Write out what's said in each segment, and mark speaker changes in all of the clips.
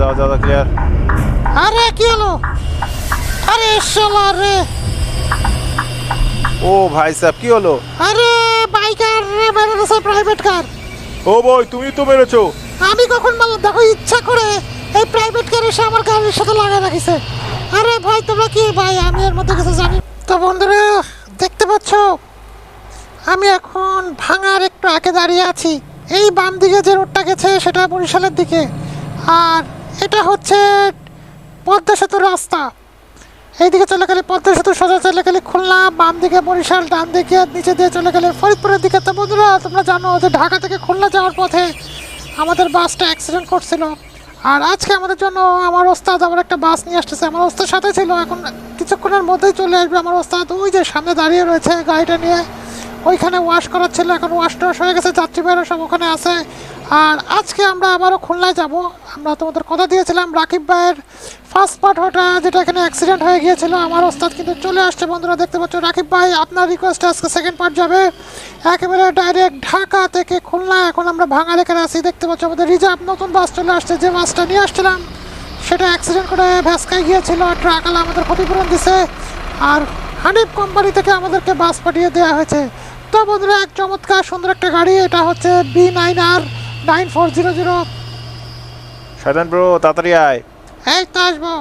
Speaker 1: যাও যাও যাও ক্লিয়ার।
Speaker 2: আরে কি হলো? আরে শালা রে!
Speaker 1: ও ভাই সাহেব কি হলো?
Speaker 2: আরে বাইকার রে মেরে দিয়েছে প্রাইভেট কার।
Speaker 1: ও ভাই তুমি তো মেরেছো।
Speaker 2: আমি কখন মারলাম? দেখো ইচ্ছা করে এই প্রাইভেট কার এসে আমার গাড়ির সাথে লাগাই রাখিছে। আরে ভাই তোমরা কি ভাই, আমি এর মধ্যে কিছু জানি। তো বন্ধুরা দেখতে পাচ্ছ আমি এখন ভাঙার একটু আগে দাঁড়িয়ে আছি। এই বাম দিকে যে রোডটা গেছে সেটা বরিশালের দিকে, আর এটা হচ্ছে পদ্মা সেতুর রাস্তা। এইদিকে চলে গেলে পদ্মা সেতু, সোজা চলে গেলে খুলনা, বাম দিকে বরিশাল, ডান দিকে নিচে দিয়ে চলে গেলে ফরিদপুরের দিকে। তো বন্ধুরা তোমরা জানো যে ঢাকা থেকে খুলনা যাওয়ার পথে আমাদের বাসটা অ্যাক্সিডেন্ট করছিল, আর আজকে আমাদের জন্য আমার ওস্তাদ আবার একটা বাস নিয়ে আসতেছে। আমার ওস্তাদ সাথে ছিল, এখন কিছুক্ষণের মধ্যেই চলে আসবে আমার ওস্তাদ। ওই যে সামনে দাঁড়িয়ে রয়েছে গাড়িটা নিয়ে, ওইখানে ওয়াশ করার ছিল, এখন ওয়াশ টওয়াশ হয়ে গেছে, যাত্রীবাহীরা সব ওখানে আছে। আর আজকে আমরা আবারও খুলনায় যাব। আমরা তোমাদের কথা দিয়েছিলাম রাকিব ভাইয়ের ফার্স্ট পার্ট ওটা যেটা এখানে অ্যাক্সিডেন্ট হয়ে গিয়েছিল, আমার ওস্তাদ কিন্তু চলে আসছে। বন্ধুরা দেখতে পাচ্ছ রাকিব ভাই আপনার রিকোয়েস্টে আজকে সেকেন্ড পার্ট যাবে একেবারে ডাইরেক্ট ঢাকা থেকে খুলনা। এখন আমরা ভাঙা লেখার আছি, দেখতে পাচ্ছ আমাদের রিজার্ভ নতুন বাস চলে আসছে। যে বাসটা নিয়ে আসছিলাম সেটা অ্যাক্সিডেন্ট করে ভ্যাসকায় গিয়েছিল, ট্রাকওয়ালা আমাদের ক্ষতিপূরণ দিছে, আর হানিফ কোম্পানি থেকে আমাদেরকে বাস পাঠিয়ে দেওয়া হয়েছে। তো বন্ধুরা এক চমৎকার সুন্দর একটা গাড়ি, এটা হচ্ছে B9R9400।
Speaker 1: শয়তান ব্রো তাড়াতাড়ি আয়।
Speaker 2: এই তো আসবো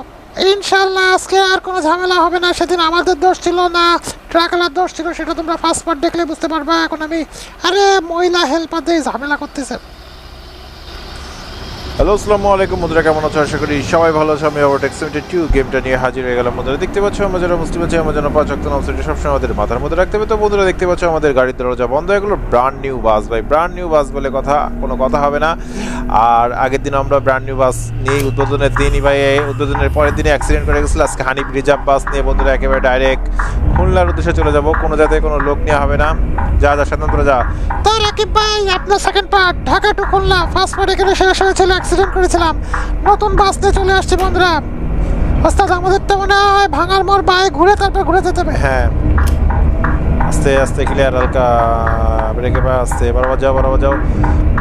Speaker 2: ইনশাল্লাহ। আজকে আর কোনো ঝামেলা হবে না। সেদিন আমাদের দোষ ছিল না, ট্রাকওয়ালার দোষ ছিল, সেটা তোমরা ফার্স্ট পার্ট দেখলে বুঝতে পারবা। এখন আমি আরে মহিলা হেল্পার দিয়ে ঝামেলা করতেছে।
Speaker 1: হ্যালো আসসালামু আলাইকুম বন্ধুরা, কেমন আছো? আশা করি সবাই ভালো আছো। আমি আবার টেক্সিমিটার 2 গেমটা নিয়ে হাজির হয়ে গেলাম। বন্ধুরা দেখতে পাচ্ছ আমরা যারা মুসলিম আছি আমার জন্য 5 ওয়াক্ত নামাজ সবসময় আমাদের মাথার মধ্যে রাখতে হবে। তো বন্ধুরা দেখতে পাচ্ছ আমাদের গাড়ির দরজা বন্ধ, এগুলো ব্র্যান্ড নিউ বাস ভাই, ব্র্যান্ড নিউ বাস বলে কোনো কথা হবে না। আর আগের দিন আমরা ব্র্যান্ড নিউ বাস নিয়ে উদ্বোধনের দিনই ভাই, উদ্বোধনের পরের দিনে অ্যাক্সিডেন্ট করে গেছিলো। আজকে হানিফ রিজার্ভ বাস নিয়ে বন্ধুরা একেবারে ডাইরেক্ট খুলনার উদ্দেশ্যে চলে যাবো, কোনো যাতে কোনো লোক নেওয়া হবে না। যা যা স্বতন্ত্র যা।
Speaker 2: তো রাকিব ভাই আপনার second part Dhaka to Khulna, first part এখানে শেষ হয়েছিল, অ্যাক্সিডেন্ট করেছিলাম, নতুন বাস নিয়ে চলে আসছে। বন্ধুরা ওস্তাদ আমাদের তো মনে হয় ভাঙার মোড় বাই ঘুরে তারপর ঘুরে যেতে হবে।
Speaker 1: হ্যাঁ আস্তে আস্তে ক্লিয়ার, হালকা ব্রেকে পা আস্তে, বরাবর যাও বরাবর যাও।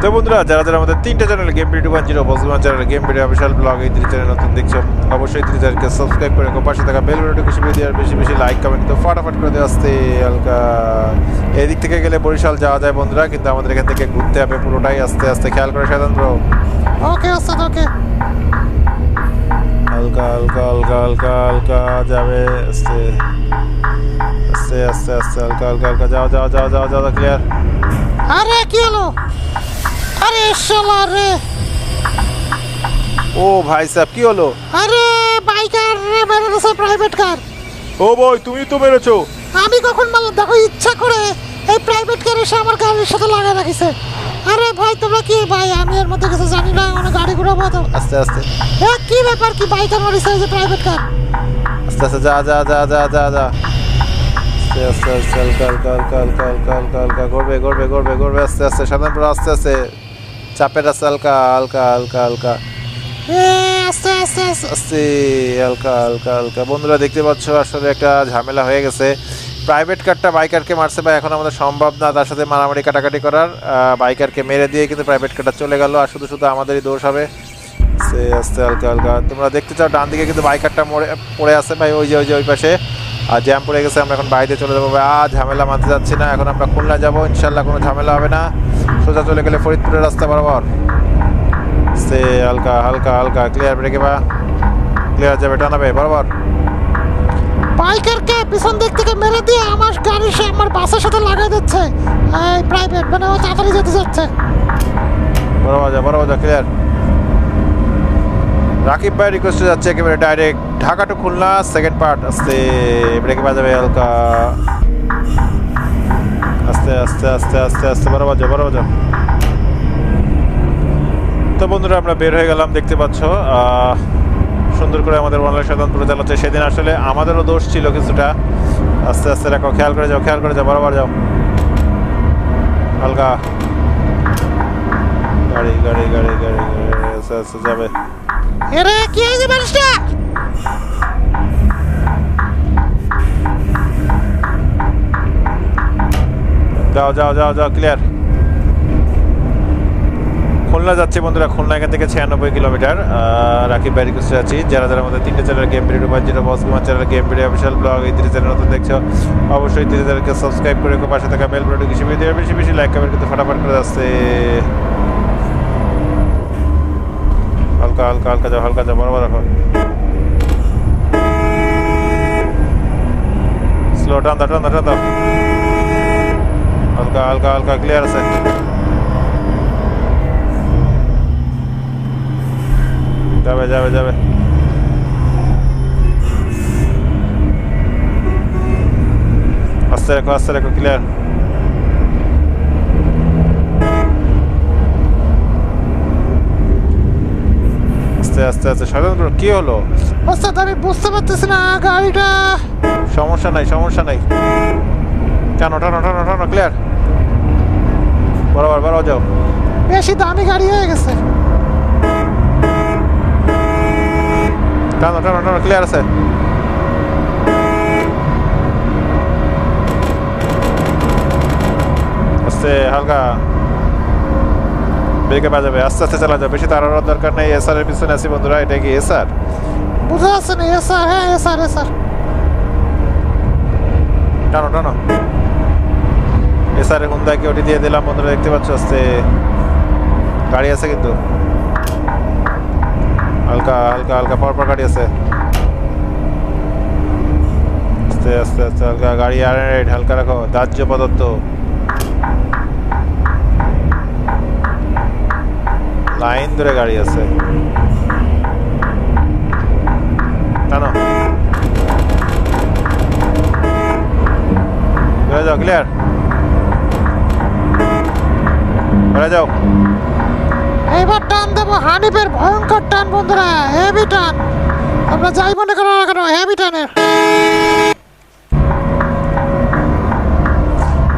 Speaker 1: তো বন্ধুরা যারা যারা আমাদের 3টে চ্যানেল গেম ভিডিও 2.0 বসগুমান channel, game video official blog, এই 3 চ্যানেল নতুন দেখছো অবশ্যই 3 চ্যানেলকে সাবস্ক্রাইব করে পাশে থাকা বেল বাটনটি খুশি দিয়ে আর বেশি বেশি লাইক কমেন্ট তো ফাটাফাট করে দিয়ে আসতে হালকা। এদিক থেকে গেলে বরিশাল যাওয়া যায় বন্ধুরা, কিন্তু আমাদের এখান থেকে ঘুরতে হবে পুরোটাই আস্তে আস্তে, খেয়াল করে স্বতন্ত্র।
Speaker 2: ওকে ওস্তাদ ওকে।
Speaker 1: হালকা হালকা হালকা হালকা হালকা যাবে আস্তে আস্তে আস্তে আস্তে, হালকা হালকা হালকা যাও যাও যাও যাও যাও ক্লিয়ার।
Speaker 2: আরে কি হলো? আরে শালা রে!
Speaker 1: ও ভাই সাহেব কি হলো?
Speaker 2: আরে বাইকার রে মেরে দিয়েছে প্রাইভেট কার।
Speaker 1: ও ভাই তুমি তো মেরেছো।
Speaker 2: আমি কখন মারলাম? দেখো ইচ্ছা করে এই প্রাইভেট কার এসে আমার গাড়ির সাথে লাগাই রাখিছে। আরে ভাই তোমরা কি ভাই, আমি এর মধ্যে কিছু জানি না, মানে গাড়ি ঘুরাবো তো।
Speaker 1: আস্তে আস্তে
Speaker 2: কি ব্যাপার, কি বাইকার মারিছে যে প্রাইভেট কার?
Speaker 1: আস্তে আস্তে যা যা যা যা যা যা আস্তে আস্তে আস্তে হালকা হালকা হালকা হালকা হালকা হালকা হালকা ঘুরবে ঘুরবে ঘুরবে ঘুরবে আস্তে আস্তে সাধারণত আস্তে আস্তে চাপের রাস্তা, হালকা হালকা হালকা হালকা
Speaker 2: আস্তে আস্তে আস্তে
Speaker 1: আস্তে হালকা হালকা হালকা। বন্ধুরা দেখতে পাচ্ছ আসলে একটা ঝামেলা হয়ে গেছে, প্রাইভেট কারটা বাইকারকে মারছে ভাই। এখন আমাদের সম্ভব না তার সাথে মারামারি কাটাকাটি করার, বাইকারকে মেরে দিয়ে কিন্তু প্রাইভেট কারটা চলে গেল, আর শুধু শুধু আমাদেরই দোষ হবে। আস্তে আস্তে হালকা হালকা। তোমরা দেখতে চাও ডান দিকে কিন্তু বাইকারটা পড়ে আছে ভাই, ওই যে ওই পাশে, আর জ্যাম পড়ে গেছে। আমরা এখন বাইরে চলে যাবো ভাই, ঝামেলা মানতে যাচ্ছি না। এখন আমরা খুলনা যাবো ইনশাল্লাহ, কোনো ঝামেলা হবে না। সোজা চলে গেলে ফরিদপুরের রাস্তা বরাবর আস্তে হালকা হালকা হালকা ক্লিয়ার, ব্রেকে বা ক্লিয়ার যাবে, টানাবে বরাবর।
Speaker 2: বাইকারকে পিছন দিক থেকে মেরে দিয়ে আমার গাড়ির সাথে আমার বাসের সাথে লাগাই দিচ্ছে এই প্রাইভেট, মানে ও তাড়াতাড়ি যেতে যাচ্ছে।
Speaker 1: বরাবর যা ক্লিয়ার। রাকিব ভাই রিকোয়েস্টে যাচ্ছে একেবারে direct Dhaka to Khulna second part, আস্তে ব্রেকে বাজাবে হালকা আস্তে আস্তে আস্তে আস্তে আস্তে বরাবর যা। তো বন্ধুরা আমরা বের হয়ে গেলাম, দেখতে পাচ্ছ সুন্দর করে আমাদের অনলাইন স্বতন্ত্র চালাচ্ছে। সেদিন আসলে আমাদেরও দোষ ছিল কিছুটা। আস্তে আস্তে রাখো, খেয়াল করে যাও বরাবর যাও হালকা। গাড়ি গাড়ি গাড়ি গাড়ি আস্তে আস্তে যাবে।
Speaker 2: এরে কি হয়েছে মানুষটা?
Speaker 1: যাও যাও যাও যাও ক্লিয়ার। খুলনা যাচ্ছি বন্ধুরা। খুলনা এখান থেকে 96 কিলোমিটার। রাকিব ভাই রিকোয়েস্টে আছি, যারা যারা আমাদের 3টে চ্যানেল গেম ভিডিও বা যেটা boss gamer channel game video official blog এই 3 চ্যানেল নতুন দেখছো, অবশ্যই 3 চ্যানেলকে সাবস্ক্রাইব করে রেখো, পাশে থাকা বেল বাটন বেশি ভিডিও বেশি বেশি লাইক কমেন্ট কিন্তু ফটাফট করে যাচ্ছে। হালকা হালকা হালকা যাও, হালকা যাও, বরাবর রাখো। স্লো টান দাও, টান দাও, টান দাও। হালকা হালকা হালকা, ক্লিয়ার আছে। যাবে যাবে যাবে। আস্তে রাখো, আস্তে রাখো, ক্লিয়ার। আস্তে আস্তে আস্তে, সাধারণ কি হলো?
Speaker 2: ওস্তাদ আমি বুঝতে পারতেছি না গাড়িটা।
Speaker 1: সমস্যা নাই, সমস্যা নাই, টানো টানো টানো টানো, ক্লিয়ার। বরাবর বরাবর যাও।
Speaker 2: বেশি দামি গাড়ি হয়ে গেছে।
Speaker 1: টানো টানো টানো, ক্লিয়ার আছে। আস্তে হালকা, ব্রেকে বাজাবে, আস্তে আস্তে চালা যাবে, বেশি তাড়ানোর দরকার নেই। এসআর এর পিছনে আছি বন্ধুরা। এটা কি এসআর?
Speaker 2: বুঝা যাচ্ছে না। এসআর, হ্যাঁ এসআর এসআর।
Speaker 1: টানো টানো। এসআর হুন্দাকে ওটি দিয়ে দিলাম বন্ধুরা, দেখতে পাচ্ছ। আস্তে, গাড়ি আছে কিন্তু। হালকা হালকা হালকা, পরপর গাড়ি আছে। আস্তে আস্তে আস্তে হালকা, গাড়ি আর হালকা রাখো। দাহ্য পদার্থ, লাইন ধরে গাড়ি আছে। টানো, চলে যাও, ক্লিয়ার। চলে যাও।
Speaker 2: এইবার টান দেবো হানিফের ভয়ঙ্কর টান বন্ধুরা, হেভি টান। আমরা যাই মনে করো না কেন, হেভি টানের।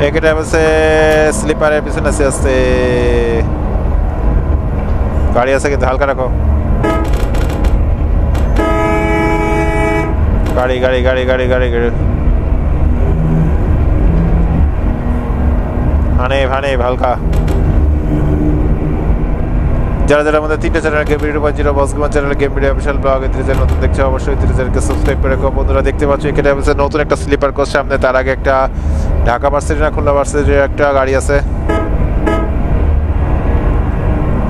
Speaker 1: একেটা আছে স্লিপারের পিছনে আছে। আস্তে, গাড়ি আছে কিন্তু, হালকা রাখো। গাড়ি গাড়ি গাড়ি গাড়ি গাড়ি গাড়ি, হানিফ হানিফ, হালকা। যারা যারা আমাদের 3টে চ্যানেল গেম ভিডিও বা zero boss gamer channel game video official blog এই 3 চ্যানেল নতুন দেখছো, অবশ্যই 3 চ্যানেলকে সাবস্ক্রাইব করে রাখো বন্ধুরা। দেখতে পাচ্ছ এখানে আছে নতুন একটা স্লিপার কোচ সামনে। তার আগে একটা ঢাকা ভার্সিটি না খুলনা ভার্সিটির একটা গাড়ি আছে।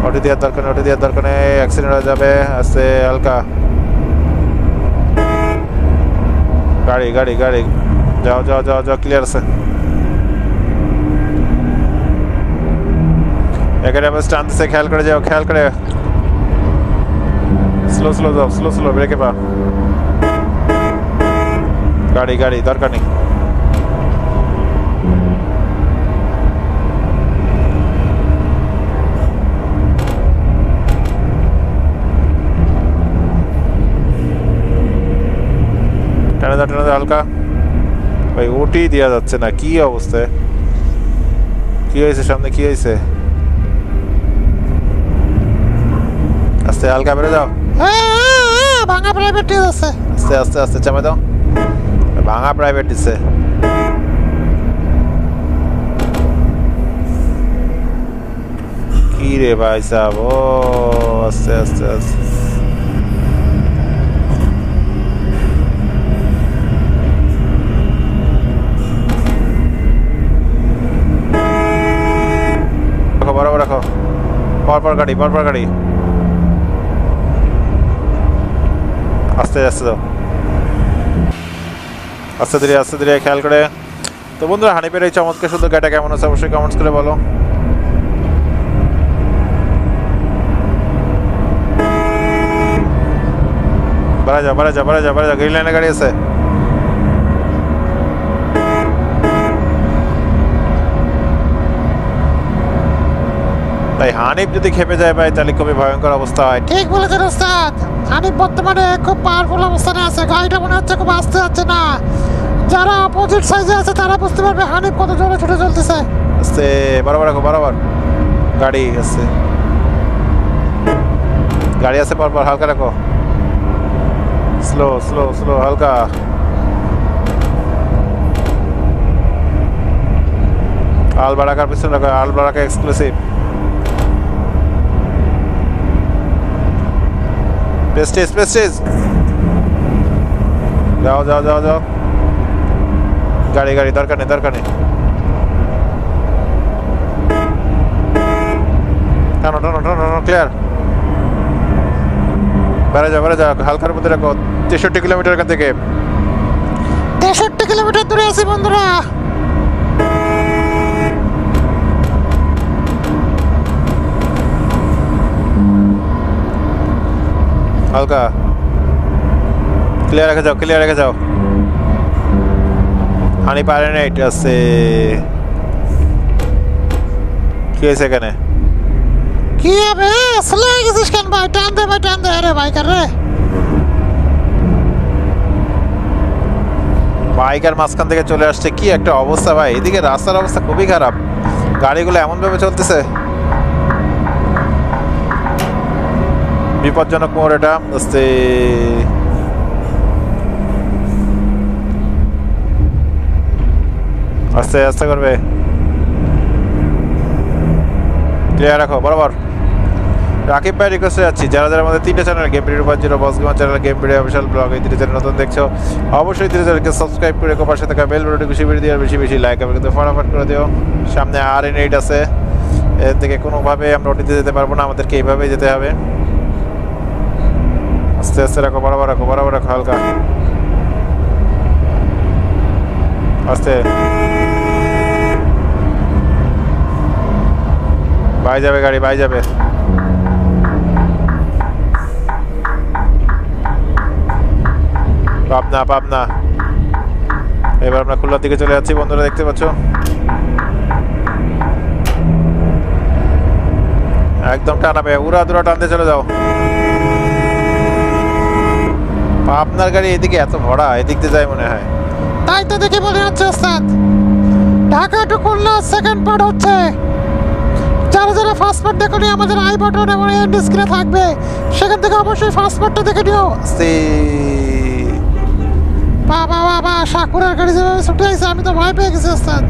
Speaker 1: অটো দেওয়ার দরকার নেই, অটো দেওয়ার দরকার নেই, অ্যাক্সিডেন্ট হয়ে যাবে। আস্তে হালকা, গাড়ি গাড়ি গাড়ি, যাও যাও যাও যাও, ক্লিয়ার আছে। এখানে আমি স্টান দিচ্ছে, খেয়াল করে যাও, খেয়াল করে। স্লো স্লো যাও, স্লো স্লো, ব্রেকে পা। গাড়ি গাড়ি, দরকার নেই। টেনে দাও, টেনে দাও, হালকা। ভাই ওটি দেওয়া যাচ্ছে না, কি অবস্থায়? কি হয়েছে সামনে, কি হয়েছে? আস্তে হালকা, বেরো যাও।
Speaker 2: ভাঙা প্রাইভেট আছে।
Speaker 1: আস্তে আস্তে আস্তে, চাপে দাও। ভাঙা প্রাইভেট দিচ্ছে। কি রে ভাই সাহেব, ও আস্তে আস্তে আস্তে। রাখো, বরাবর রাখো। পরপর গাড়ি, পরপর গাড়ি। আস্তে আস্তে দাও, আস্তে ধীরে আস্তে ধীরে, খেয়াল করে। তো বন্ধুরা হানিফের এই চমৎকার সুন্দর গাড়িটা কেমন আছে অবশ্যই কমেন্টস করে বলো। বাড়া যাও, বাড়া যাও, বাড়া যাও, বাড়া যাও। গ্রিন লাইনে গাড়ি আছে। তাই হানিফ যদি খেপে যায় ভাই, তাহলে খুবই ভয়ঙ্কর অবস্থা হয়।
Speaker 2: ঠিক বলেছেন ওস্তাদ, হানিফ বর্তমানে খুব পাওয়ারফুল অবস্থানে আছে। গাড়িটা মনে হচ্ছে খুব আস্তে যাচ্ছে না। যারা অপোজিট সাইজে আছে তারা বুঝতে পারবে হানিফ কত জোরে ছুটে চলতেছে।
Speaker 1: আস্তে, বরাবর রাখো, বরাবর। গাড়ি আছে, গাড়ি আছে, পরপর হালকা রাখো। স্লো স্লো স্লো, হালকা। আলবারাকার পিছনে রাখো, আলবারাকা এক্সক্লুসিভ। প্রেস্টিজ প্রেস্টিজ, যাও যাও যাও যাও, গাড়ি গাড়ি দরকার নেই দরকার নেই, টানো টানো টানো টানো, ক্লিয়ার। বেড়ে যাও বেড়ে যাও, হালকার মধ্যে রাখো। 63 কিলোমিটার এখান থেকে।
Speaker 2: 63 কিলোমিটার দূরে আছি বন্ধুরা।
Speaker 1: হালকা ক্লিয়ার রেখে যাও, ক্লিয়ার রেখে যাও। হানি পারে না, এটা আছে। কি হয়েছে এখানে?
Speaker 2: কি হবে, স্লো হয়ে গেছিস কেন ভাই? টান দে ভাই, টান দে। আরে বাইকার রে,
Speaker 1: বাইকার মাঝখান থেকে চলে আসছে, কি একটা অবস্থা ভাই। এদিকে রাস্তার অবস্থা খুবই খারাপ, গাড়িগুলো এমন ভাবে চলতেছে, বিপজ্জনক মোড় এটা। আস্তে আস্তে আস্তে করবে, ক্লিয়ার রাখো বরাবর। রাকিব ভাই রিকোয়েস্টে যাচ্ছি, যারা যারা আমাদের 3টে channel, game video 50, boss gamer channel, game video official blog, এই 3টে চ্যানেল নতুন দেখছো অবশ্যই 3টে চ্যানেলকে সাবস্ক্রাইব করে রেখো, পাশে থাকা বেল বাটনটি বেশি দিয়ে বেশি বেশি লাইক হবে কিন্তু ফটাফট করে দিও। সামনে RN8 আছে, এর থেকে কোনোভাবে আমরা ওটিতে যেতে পারবো না, আমাদেরকে এইভাবেই যেতে হবে। আস্তে আস্তে রাখো, বরাবর রাখো, বরাবর রাখো, হালকা আস্তে। বাই যাবে গাড়ি, বাই যাবে। পাবনা পাবনা, এবার আমরা খুলনার দিকে চলে যাচ্ছি বন্ধুরা, দেখতে পাচ্ছ একদম টানাবে, উড়া দুরা টানতে চলে যাও। পাবনার গাড়ি এদিকে এত ভরা, এদিক দিয়ে যায় মনে হয়।
Speaker 2: তাই তো দেখে মনে হচ্ছে ওস্তাদ। Dhaka to Khulna second part হচ্ছে। যারা যারা ফার্স্ট পার্ট দেখোনি, আমাদের আই বাটন এবং এন্ড স্ক্রিনে থাকবে, সেখান থেকে অবশ্যই ফার্স্ট পার্টটা দেখে নিও। বাবা বাবা, সাকুরার গাড়ি যেভাবে ছুটে আসছে, আমি তো ভয় পেয়ে গেছি ওস্তাদ।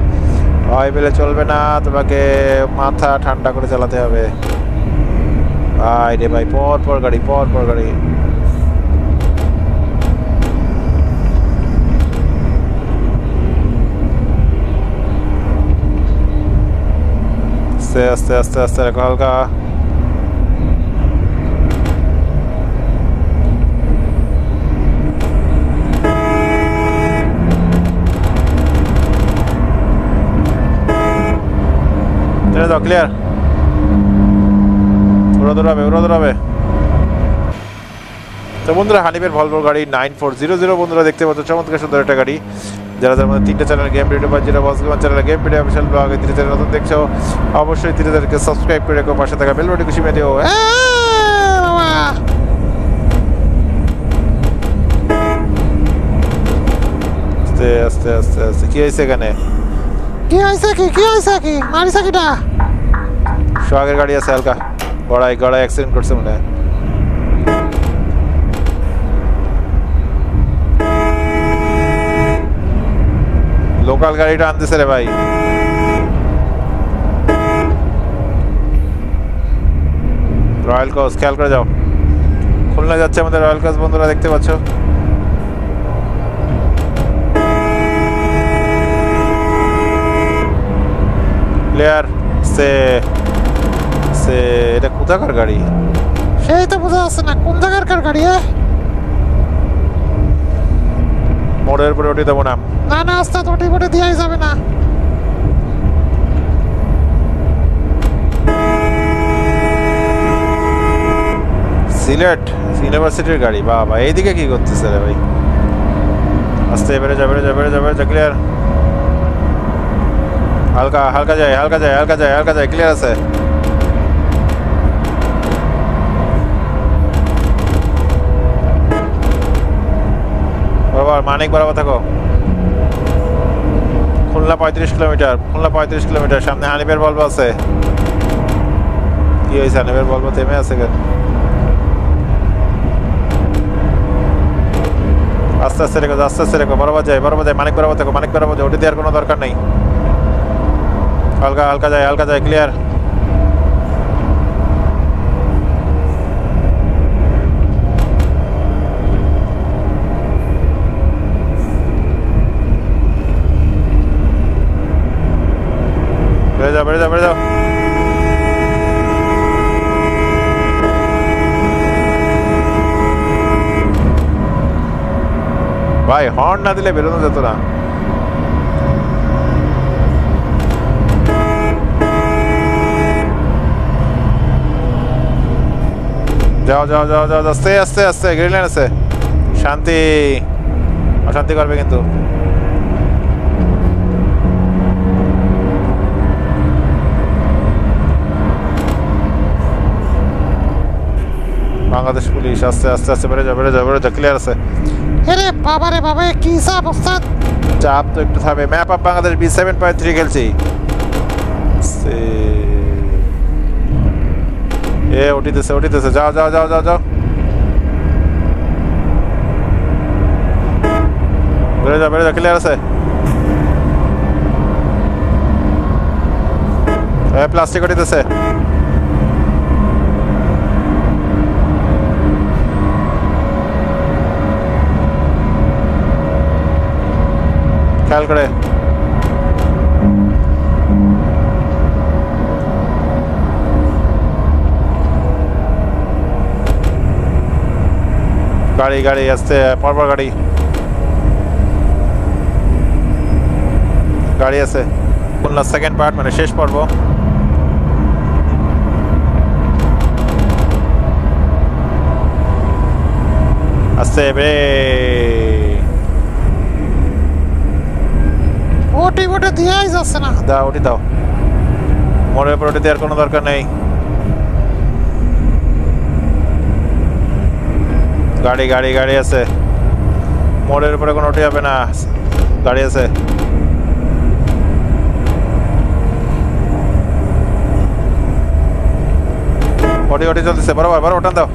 Speaker 1: ভয় পেলে চলবে না, তোমাকে মাথা ঠান্ডা করে চালাতে হবে। ভাই রে ভাই, পর পর গাড়ি, পর পর গাড়ি। আস্তে আস্তে আস্তে আস্তে রাখো, হালকা। দাও ক্লিয়ার, উড়ো দৌড়াবে, উড়ো দৌড়াবে। তো বন্ধুরা, হানিফের ভলভো গাড়ি 9400 বন্ধুরা দেখতে পাচ্ছ, চমৎকার সুন্দর একটা গাড়ি। যারা যারা আমাদের 3টে channel, game video 50, boss gamer channel, game video official blog, এই 3টে চ্যানেল নতুন দেখছো অবশ্যই 3টে চ্যানেলকে সাবস্ক্রাইব করে রেখো, পাশে থাকা বেল বাটনটি খুশি মেরে দিও।
Speaker 2: বাবা,
Speaker 1: আস্তে আস্তে আস্তে আস্তে। কি হয়েছে এখানে?
Speaker 2: কি হয়েছে, কি কি হয়েছে, কি মারিছে কিটা?
Speaker 1: সোহাগের গাড়ি আছে, হালকা গড়াই গড়াই অ্যাক্সিডেন্ট করছে মনে হয়। লোকাল গাড়িটা আনতেছে রে ভাই। রয়্যাল ক্রস খেয়াল করে যাও, খুলনা যাচ্ছে আমাদের রয়্যাল ক্রস বন্ধুরা দেখতে পাচ্ছ। ক্লিয়ার। সে সে এটা কোথাকার গাড়ি?
Speaker 2: সেই তো বোঝা যাচ্ছে না কোন জায়গার গাড়ি।
Speaker 1: মোড়ের উপরে উঠে দেবো না।
Speaker 2: না না ওস্তাদ, ওটি বটে দেওয়াই যাবে না।
Speaker 1: সিলেট ইউনিভার্সিটির গাড়ি, বাবা এইদিকে কি করতেছে রে ভাই? আস্তে বেড়ে যা, বেড়ে যা, বেড়ে যা, বেড়ে যা, ক্লিয়ার। হালকা হালকা যায়, হালকা যায়, হালকা যায়, হালকা যায়, ক্লিয়ার আছে। বরাবর মানিক বরাবর থাকো। Khulna 35 kilometre, Khulna 35 kilometre. সামনে হানিফের ভলভো আছে। কি হয়েছে, হানিফের ভলভো থেমে আছে কেন? আস্তে আস্তে রেখো, আস্তে আস্তে রেখো, বরাবর যায়, বরাবর যায়, মানিক বরাবর থাকো, মানিক বরাবর যায়, ওটি দেওয়ার কোনো দরকার নেই। হালকা হালকা যায়, হালকা যায়, ক্লিয়ার। ভাই, হর্ন না দিলে বেরোনো যেত না। যাও যাও যাও যাও, আস্তে আস্তে আস্তে, গ্রিন লাইন আছে। শান্তি, অশান্তি করবে কিন্তু। বাংলাদেশ পুলিশ, আস্তে আস্তে আস্তে, বেড়ে যাও বেড়ে যাও বেড়ে যাও, ক্লিয়ার আছে।
Speaker 2: আরে বাবা রে বাবা, কি চাপ ওস্তাদ।
Speaker 1: চাপ তো একটু থাকবে। ম্যাপ অফ বাংলাদেশ B7.3 খেলছি। এ উঠিতেছে উঠিতেছে, যাও যাও যাও যাও যাও, বেড়ে যাও বেড়ে যাও, ক্লিয়ার আছে। প্লাস্টিক উঠিতেছে। খেয়াল করে। গাড়ি গাড়ি আসছে, পরপর গাড়ি গাড়ি আছে। খুলনা সেকেন্ড পার্ট, মানে শেষ পর্ব। আসছে বে,
Speaker 2: ওটি ওটি দিয়েই যাচ্ছে না।
Speaker 1: দাও ওটি দাও, মোড়ের উপর ওটি দেওয়ার কোনো দরকার নেই। গাড়ি গাড়ি গাড়ি আছে, মোড়ের উপরে কোনো ওটি হবে না, গাড়ি আছে। ওটি ওটি চলতেছে, বরাবর বরাবর, ওটান দাও।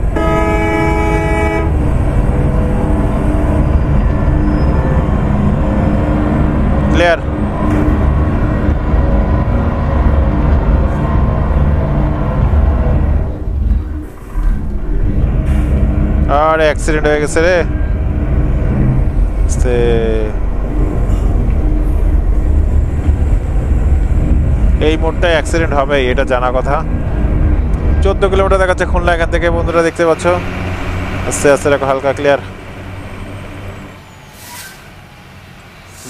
Speaker 1: ক্লিয়ার। আরে অ্যাক্সিডেন্ট হয়ে গেছে রে। এই মোড়টায় অ্যাক্সিডেন্ট হবে, এটা জানা কথা। 14 কিলোমিটার দেখাচ্ছে খুলনা এখান থেকে, বন্ধুরা দেখতে পাচ্ছ। আস্তে আস্তে রাখো, হালকা, ক্লিয়ার।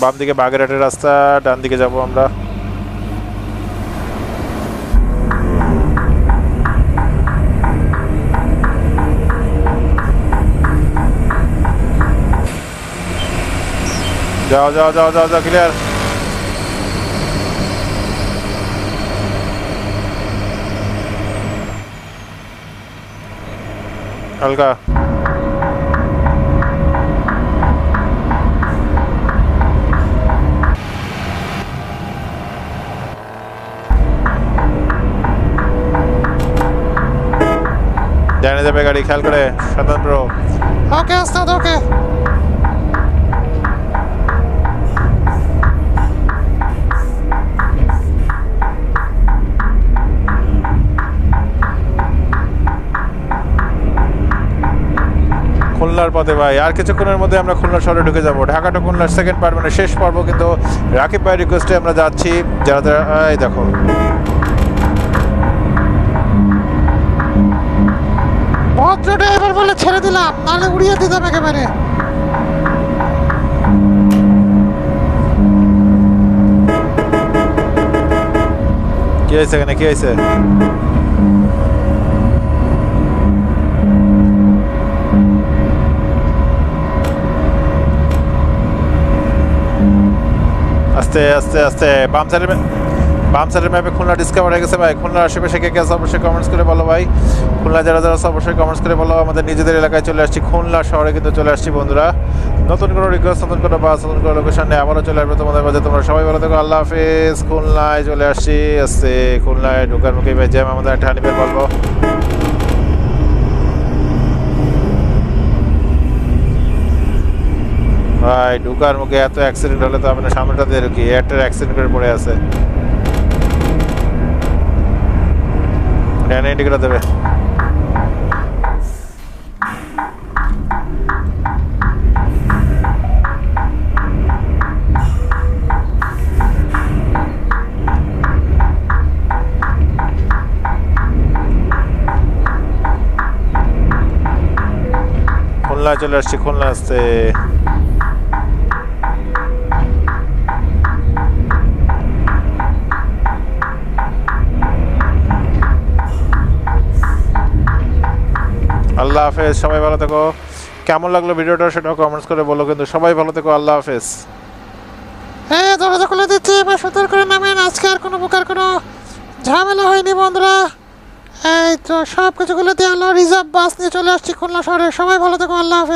Speaker 1: বাম দিকে বাগেরহাটের রাস্তা, ডান দিকে যাব আমরা। যাও যাও যাও যাও যাও, ক্লিয়ার। হালকা। জানে যাবে গাড়ি, খেয়াল করে, স্বতন্ত্র।
Speaker 2: ওকে ওস্তাদ, ওকে।
Speaker 1: খুলনার পথে ভাই, আর কিছুক্ষণের মধ্যে আমরা খুলনা শহরে ঢুকে যাবো। ঢাকা টু খুলনার সেকেন্ড পার্ট, মানে শেষ পর্ব কিন্তু। রাকিব ভাই রিকোয়েস্টে আমরা যাচ্ছি। যারা যারা, এই দেখো,
Speaker 2: ভদ্র ড্রাইভার বলে ছেড়ে দিলাম, নাহলে উড়িয়ে দিতাম একেবারে।
Speaker 1: কি হয়েছে এখানে, কি হয়েছে? আস্তে আস্তে আস্তে, বাম সাইডের ম্যাপে খুলনা ডিসকভার হয়ে গেছে ভাই। খুলনার আশেপাশে কে কে আছে অবশ্যই কমেন্টস করে বলো ভাই। খুলনা যারা যারা আছে অবশ্যই কমেন্টস করে বলো। আমাদের নিজেদের এলাকায় চলে আসছি, খুলনা শহরে কিন্তু চলে আসছি বন্ধুরা। নতুন কোনো রিকোয়েস্ট, নতুন কোনো বাস, নতুন কোনো লোকেশন নিয়ে আবারও চলে আসবে তোমাদের মাঝে। তোমরা সবাই ভালো থেকো, আল্লাহ হাফেজ। খুলনায় চলে আসছি, আসছে খুলনায় ঢোকার মুখে ভাই জ্যাম, আমাদের একটা হানিফের বলবো। ভাই ঢুকার মুখে এত অ্যাক্সিডেন্ট হলে তো আপনার সামনেটা দিয়ে ঢুকি, একটা অ্যাক্সিডেন্ট করে পড়ে আছে। ডানে ইন্ডিকেটর দেবে। খুলনা চলে আসছি, খুলনা আসছে। আল্লাহ হাফেজ, সবাই ভালো থেকো। কেমন লাগলো ভিডিওটা সেটাও কমেন্টস করে বলো, কিন্তু সবাই ভালো থেকো, আল্লাহ হাফেজ।
Speaker 2: হ্যাঁ, দরজা খুলে দিচ্ছি, এবার সতর্ক করে নামেন। আজকে আর কোনো প্রকার কোনো ঝামেলা হয়নি বন্ধুরা। এই তো সব কিছু খুলে দিয়ে রিজার্ভ বাস নিয়ে চলে আসছি খুলনা শহরে। সবাই ভালো থেকো, আল্লাহ হাফেজ।